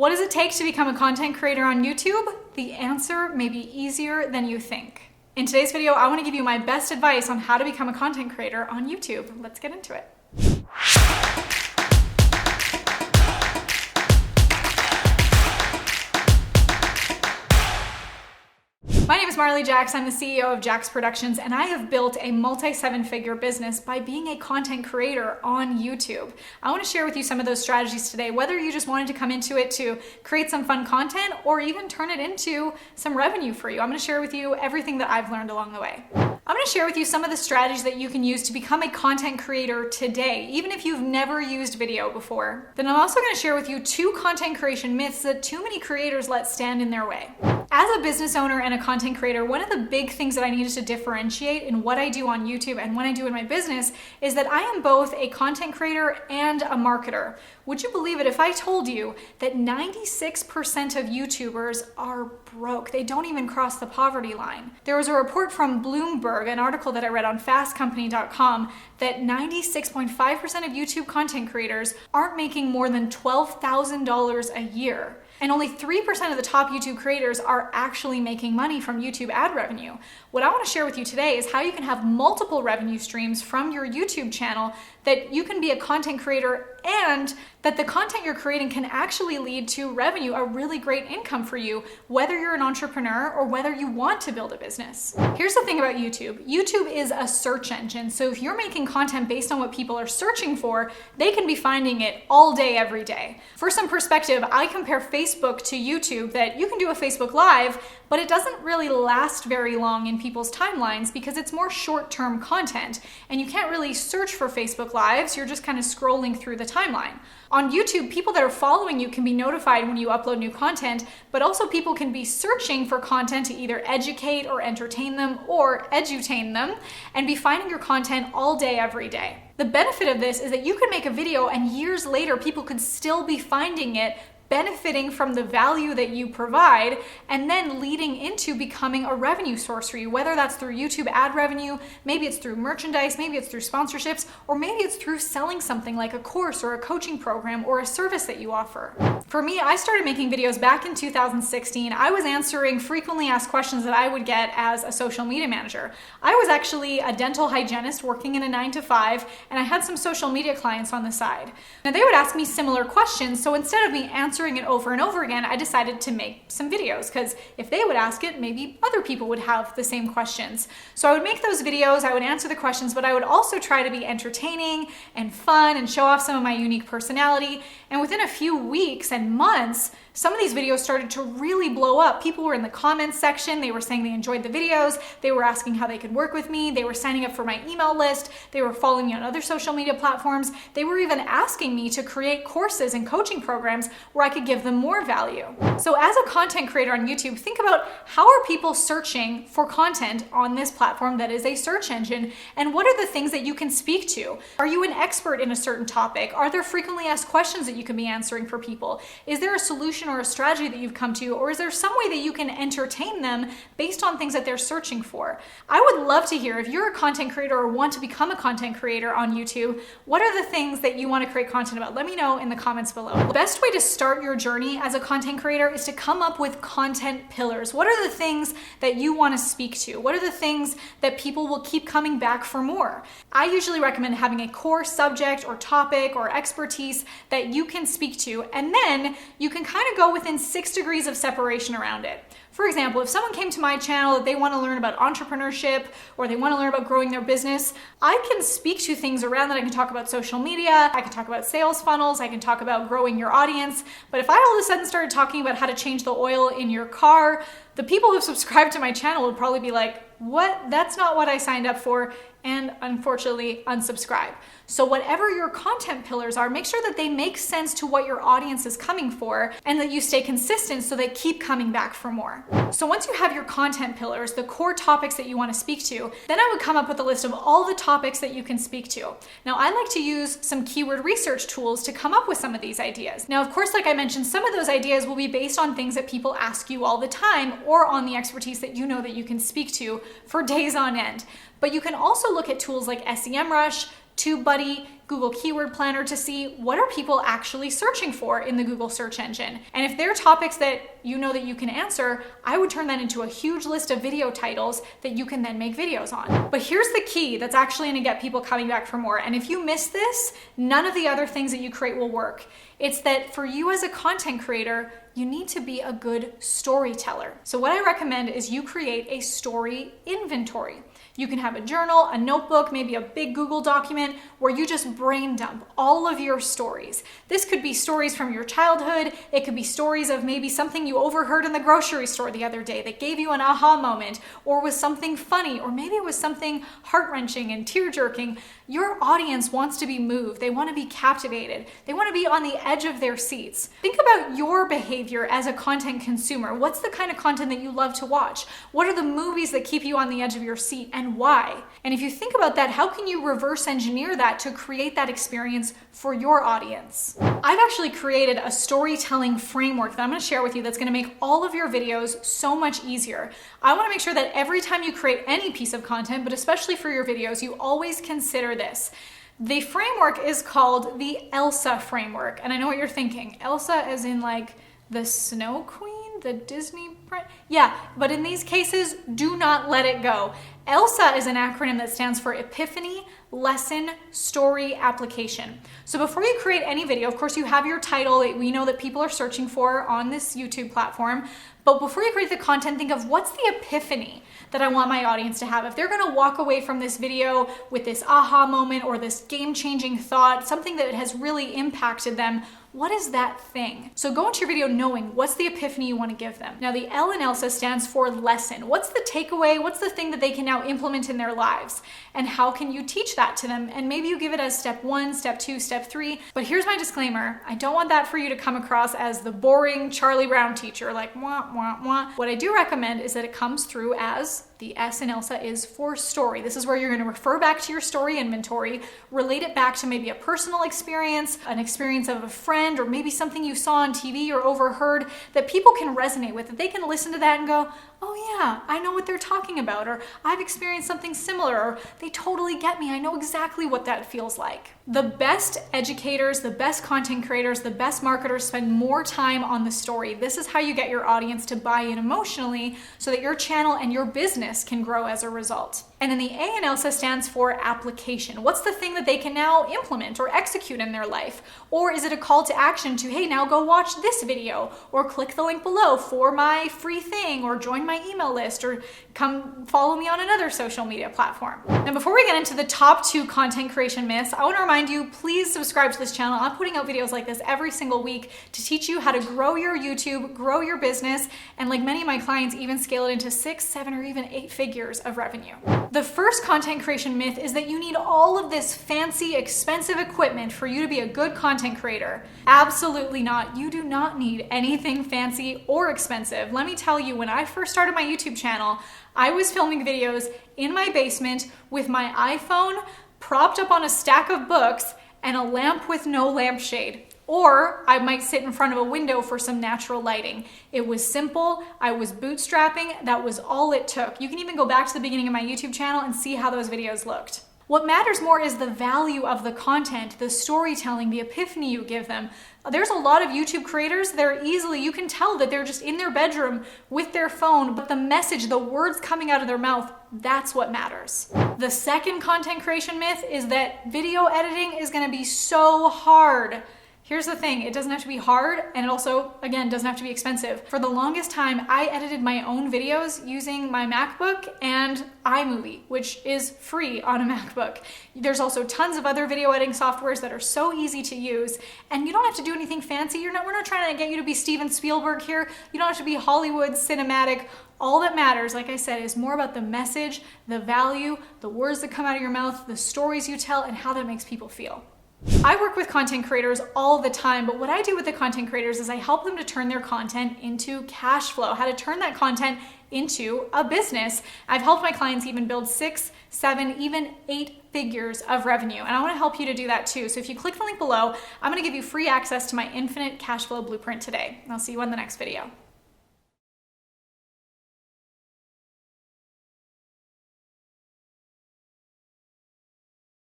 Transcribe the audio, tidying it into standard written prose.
What does it take to become a content creator on YouTube? The answer may be easier than you think. In today's video, I want to give you my best advice on how to become a content creator on YouTube. Let's get into it. My name is Marley Jaxx. I'm the CEO of Jaxx Productions, and I have built a multi-seven-figure business by being a content creator on YouTube. I want to share with you some of those strategies today, whether you just wanted to come into it to create some fun content or even turn it into some revenue for you. I'm going to share with you everything that I've learned along the way. I'm going to share with you some of the strategies that you can use to become a content creator today, even if you've never used video before. Then I'm also going to share with you 2 content creation myths that too many creators let stand in their way. As a business owner and a content creator, one of the big things that I needed to differentiate in what I do on YouTube and what I do in my business is that I am both a content creator and a marketer. Would you believe it if I told you that 96% of YouTubers are broke? They don't even cross the poverty line. There was a report from Bloomberg, an article that I read on fastcompany.com, that 96.5% of YouTube content creators aren't making more than $12,000 a year. And only 3% of the top YouTube creators are actually making money from YouTube ad revenue. What I want to share with you today is how you can have multiple revenue streams from your YouTube channel, that you can be a content creator and that the content you're creating can actually lead to revenue, a really great income for you, whether you're an entrepreneur or whether you want to build a business. Here's the thing about YouTube. YouTube is a search engine. So if you're making content based on what people are searching for, they can be finding it all day, every day. For some perspective, I compare Facebook to YouTube, that you can do a Facebook Live, but it doesn't really last very long in people's timelines because it's more short-term content. And you can't really search for Facebook Lives, you're just kind of scrolling through the timeline. On YouTube, people that are following you can be notified when you upload new content, but also people can be searching for content to either educate or entertain them or edutain them and be finding your content all day, every day. The benefit of this is that you could make a video and years later, people could still be finding it, benefiting from the value that you provide, and then leading into becoming a revenue source for you, whether that's through YouTube ad revenue, maybe it's through merchandise, maybe it's through sponsorships, or maybe it's through selling something like a course or a coaching program or a service that you offer. For me, I started making videos back in 2016. I was answering frequently asked questions that I would get as a social media manager. I was actually a dental hygienist working in a 9-to-5, and I had some social media clients on the side. Now they would ask me similar questions, so instead of me answering it over and over again, I decided to make some videos, because if they would ask it, maybe other people would have the same questions. So I would make those videos, I would answer the questions, but I would also try to be entertaining and fun and show off some of my unique personality. And within a few weeks and months, some of these videos started to really blow up. People were in the comments section, they were saying they enjoyed the videos, they were asking how they could work with me, they were signing up for my email list, they were following me on other social media platforms, they were even asking me to create courses and coaching programs where I could give them more value. So as a content creator on YouTube, think about how are people searching for content on this platform that is a search engine, and what are the things that you can speak to? Are you an expert in a certain topic? Are there frequently asked questions that you can be answering for people? Is there a solution or a strategy that you've come to, or is there some way that you can entertain them based on things that they're searching for? I would love to hear, if you're a content creator or want to become a content creator on YouTube, what are the things that you want to create content about? Let me know in the comments below. The best way to start your journey as a content creator is to come up with content pillars. What are the things that you want to speak to? What are the things that people will keep coming back for more? I usually recommend having a core subject or topic or expertise that you can speak to, and then you can kind of go within 6 degrees of separation around it. For example, if someone came to my channel that they want to learn about entrepreneurship or they want to learn about growing their business, I can speak to things around that. I can talk about social media, I can talk about sales funnels, I can talk about growing your audience. But if I all of a sudden started talking about how to change the oil in your car, the people who subscribe to my channel would probably be like, what? That's not what I signed up for, and unfortunately unsubscribe. So whatever your content pillars are, make sure that they make sense to what your audience is coming for and that you stay consistent so they keep coming back for more. So once you have your content pillars, the core topics that you want to speak to, then I would come up with a list of all the topics that you can speak to. Now I like to use some keyword research tools to come up with some of these ideas. Now of course, like I mentioned, some of those ideas will be based on things that people ask you all the time or on the expertise that you know that you can speak to for days on end. But you can also look at tools like SEMrush, TubeBuddy, Google Keyword Planner to see what are people actually searching for in the Google search engine. And if they're topics that you know that you can answer, I would turn that into a huge list of video titles that you can then make videos on. But here's the key that's actually gonna get people coming back for more. And if you miss this, none of the other things that you create will work. It's that for you as a content creator, you need to be a good storyteller. So what I recommend is you create a story inventory. You can have a journal, a notebook, maybe a big Google document where you just brain dump all of your stories. This could be stories from your childhood. It could be stories of maybe something you overheard in the grocery store the other day that gave you an aha moment, or was something funny, or maybe it was something heart-wrenching and tear-jerking. Your audience wants to be moved. They want to be captivated. They want to be on the edge of their seats. Think about your behavior as a content consumer. What's the kind of content that you love to watch? What are the movies that keep you on the edge of your seat, and why? And if you think about that, how can you reverse engineer that to create that experience for your audience? I've actually created a storytelling framework that I'm going to share with you that's going to make all of your videos so much easier. I want to make sure that every time you create any piece of content, but especially for your videos, you always consider this. The framework is called the Elsa framework. And I know what you're thinking. Elsa as in like the Snow Queen? The Disney print? Yeah, but in these cases, do not let it go. ELSA is an acronym that stands for Epiphany, Lesson, Story, Application. So before you create any video, of course you have your title that we know that people are searching for on this YouTube platform, but before you create the content, think of what's the epiphany that I want my audience to have. If they're gonna walk away from this video with this aha moment or this game-changing thought, something that has really impacted them, what is that thing? So go into your video knowing what's the epiphany you want to give them. Now the L in ELSA stands for lesson. What's the takeaway? What's the thing that they can now implement in their lives? And how can you teach that to them? And maybe you give it as step 1, step 2, step 3. But here's my disclaimer. I don't want that for you to come across as the boring Charlie Brown teacher, like wah, wah, wah. What I do recommend is that it comes through as the S in ELSA is for story. This is where you're going to refer back to your story inventory, relate it back to maybe a personal experience, an experience of a friend, or maybe something you saw on TV or overheard that people can resonate with, that they can listen to that and go, oh yeah, I know what they're talking about, or I've experienced something similar, or they totally get me. I know exactly what that feels like. The best educators, the best content creators, the best marketers spend more time on the story. This is how you get your audience to buy in emotionally so that your channel and your business can grow as a result. And then the A in ELSA stands for application. What's the thing that they can now implement or execute in their life? Or is it a call to action to, hey, now go watch this video, or click the link below for my free thing, or join my email list, or come follow me on another social media platform. Now, before we get into the top 2 content creation myths, I want to remind you, please subscribe to this channel. I'm putting out videos like this every single week to teach you how to grow your YouTube, grow your business, and like many of my clients, even scale it into 6, 7, or even 8 figures of revenue. The first content creation myth is that you need all of this fancy, expensive equipment for you to be a good content creator. Absolutely not. You do not need anything fancy or expensive. Let me tell you, when I first started my YouTube channel, I was filming videos in my basement with my iPhone propped up on a stack of books and a lamp with no lampshade. Or I might sit in front of a window for some natural lighting. It was simple. I was bootstrapping. That was all it took. You can even go back to the beginning of my YouTube channel and see how those videos looked. What matters more is the value of the content, the storytelling, the epiphany you give them. There's a lot of YouTube creators that are easily, you can tell that they're just in their bedroom with their phone, but the message, the words coming out of their mouth, that's what matters. The second content creation myth is that video editing is going to be so hard. Here's the thing, it doesn't have to be hard, and it also, again, doesn't have to be expensive. For the longest time, I edited my own videos using my MacBook and iMovie, which is free on a MacBook. There's also tons of other video editing softwares that are so easy to use, and you don't have to do anything fancy. We're not trying to get you to be Steven Spielberg here. You don't have to be Hollywood cinematic. All that matters, like I said, is more about the message, the value, the words that come out of your mouth, the stories you tell, and how that makes people feel. I work with content creators all the time, but what I do with the content creators is I help them to turn their content into cash flow, how to turn that content into a business. I've helped my clients even build 6, 7, even 8 figures of revenue, and I want to help you to do that too. So if you click the link below, I'm going to give you free access to my infinite cash flow blueprint today. And I'll see you on the next video.